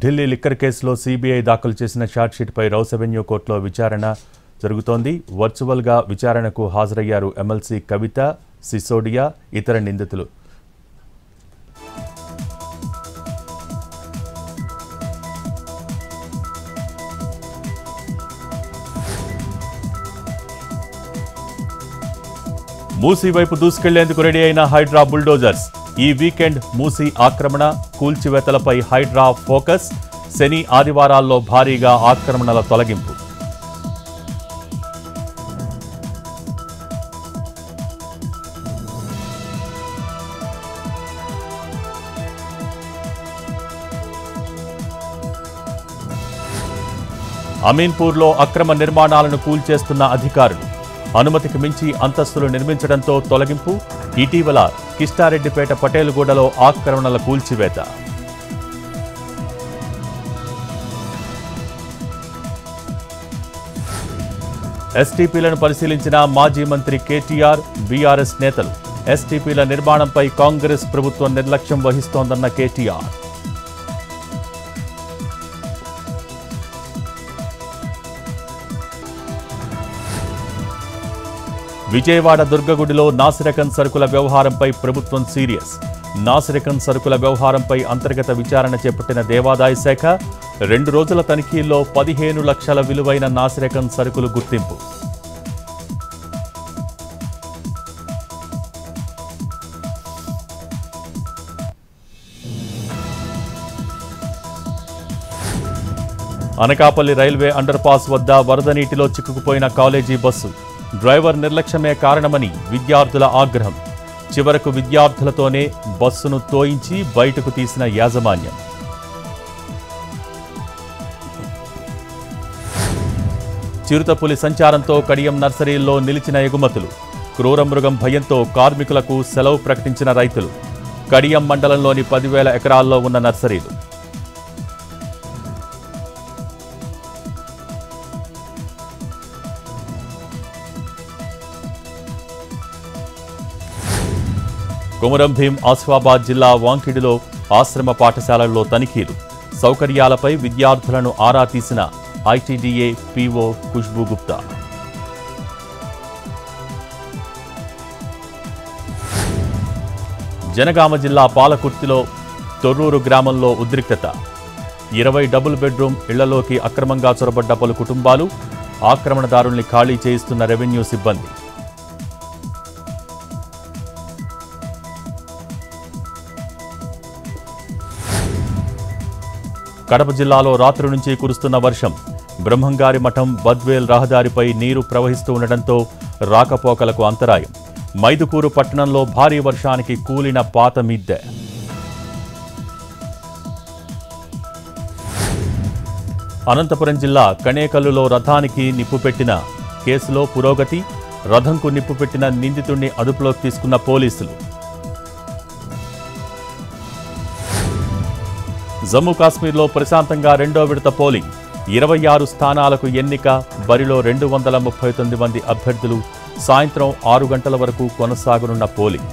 Delhi liquor కేసులో CBI దాఖలు చేసిన ఛార్జ్షీట్పై రౌస్ అవెన్యూ కోర్టులో విచారణ జరుగుతోంది. వర్చువల్గా విచారణకు హాజరయ్యారు ఎమ్మెల్సీ కవిత, సిసోడియా, ఇతర నిందితులు. మూసీ వైపు దూసుకెళ్లేందుకు రెడీ అయిన హైడ్రా బుల్డోజర్స్. ఈ వీకెండ్ మూసీ ఆక్రమణ, కూల్చివేతలపై హైడ్రా ఫోకస్. శని, ఆదివారాల్లో భారీగా ఆక్రమణల తొలగింపు. అమీన్పూర్లో అక్రమ నిర్మాణాలను కూల్చేస్తున్న అధికారులు. అనుమతికి మించి అంతస్తులు నిర్మించడంతో తొలగింపు. ఇటీవల కిష్టారెడ్డిపేట పటేలుగూడలో ఆక్రమణల కూల్చివేత. ఎస్టీపీలను పరిశీలించిన మాజీ మంత్రి కేటీఆర్, బీఆర్ఎస్ నేతలు. ఎస్టీపీల నిర్మాణంపై కాంగ్రెస్ ప్రభుత్వం నిర్లక్ష్యం వహిస్తోందన్న కేటీఆర్. విజయవాడ దుర్గగుడిలో నాసిరకం సరుకుల వ్యవహారంపై ప్రభుత్వం సీరియస్. నాసిరకం సరుకుల వ్యవహారంపై అంతర్గత విచారణ చేపట్టిన దేవాదాయ శాఖ. 2 రోజుల తనిఖీల్లో 15 లక్షల విలువైన నాసిరకం సరుకులు గుర్తింపు. అనకాపల్లి రైల్వే అండర్పాస్ వద్ద వరద నీటిలో చిక్కుకుపోయిన కాలేజీ బస్సు. డ్రైవర్ నిర్లక్ష్యమే కారణమని విద్యార్థుల ఆగ్రహం. చివరకు విద్యార్థులతోనే బస్సును తోయించి బయటకు తీసిన యాజమాన్యం. చిరుతపులి సంచారంతో కడియం నర్సరీల్లో నిలిచిన ఎగుమతులు. క్రూరమృగం భయంతో కార్మికులకు సెలవు ప్రకటించిన రైతులు. కడియం మండలంలోని 10,000 ఎకరాల్లో ఉన్న నర్సరీలు. కొమరం భీం ఆసిఫాబాద్ జిల్లా వాంకిడిలో ఆశ్రమ పాఠశాలల్లో తనిఖీలు. సౌకర్యాలపై విద్యార్థులను ఆరా తీసిన ఐటీడీఏ పీఓ ఖుష్బూ గుప్తా. జనగామ జిల్లా పాలకుర్తిలో తొర్రూరు గ్రామంలో ఉద్రిక్తత. 20 డబుల్ బెడ్రూమ్ ఇళ్లలోకి అక్రమంగా చొరబడ్డ పలు కుటుంబాలు. ఆక్రమణదారుల్ని ఖాళీ చేయిస్తున్న రెవెన్యూ సిబ్బంది. కడప జిల్లాలో రాత్రి నుంచి కురుస్తున్న వర్షం. బ్రహ్మంగారి మఠం బద్వేల్ రహదారిపై నీరు ప్రవహిస్తూ ఉండడంతో రాకపోకలకు అంతరాయం. మైదుకూరు పట్టణంలో భారీ వర్షానికి కూలిన పాత మిద్దె. అనంతపురం జిల్లా కణేకల్లులో రథానికి నిప్పుపెట్టిన కేసులో పురోగతి. రథంకు నిప్పుపెట్టిన నిందితుడిని అదుపులోకి తీసుకున్న పోలీసులు. జమ్మూ కాశ్మీర్లో ప్రశాంతంగా 2వ విడత పోలింగ్. 26 స్థానాలకు ఎన్నిక. బరిలో 239 మంది అభ్యర్థులు. సాయంత్రం 6 గంటల వరకు కొనసాగనున్న పోలింగ్.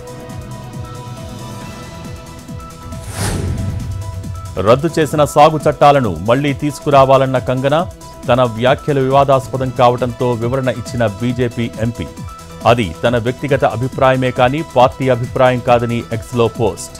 రద్దు చేసిన సాగు చట్టాలను మళ్లీ తీసుకురావాలన్న కంగనా. తన వ్యాఖ్యలు వివాదాస్పదం కావడంతో వివరణ ఇచ్చిన బీజేపీ ఎంపీ. అది తన వ్యక్తిగత అభిప్రాయమే కానీ పార్టీ అభిప్రాయం కాదని ఎక్స్లో పోస్ట్.